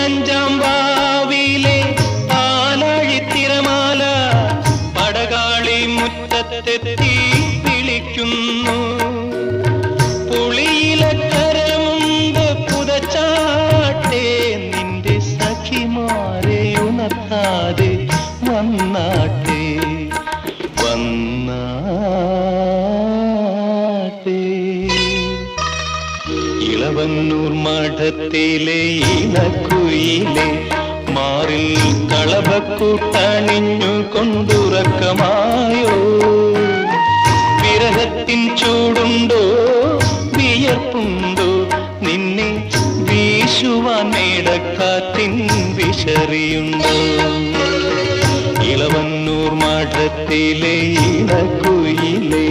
പതിനഞ്ചാം വാവിലെ പാലാഴിത്തിരമാല പടകാളി മുറ്റത്തെത്തി വിളിക്കുന്നു. പുളിയിലക്കരമുണ്ട് പുതച്ചാട്ടെ നിന്റെ സഖിമാരെ ഉണർത്താതെ വന്നാട്ടെ വന്നാട്ടെ. ഇളവന്നൂർ മഠത്തിലെ ഇണക്കുയിലെ മാറിൽ കളഭക്കൂട്ടണിഞ്ഞു കൊണ്ടുറക്കമായോ? വിരഹത്തിൻ ചൂടുണ്ടോ വിയർപ്പുണ്ടോ നിന്നെ വീശുവാൻ മേടക്കാറ്റിൻ വിശറിയുണ്ടോ? ഇളവന്നൂർ മഠത്തിലെ ഇണക്കുയിലേ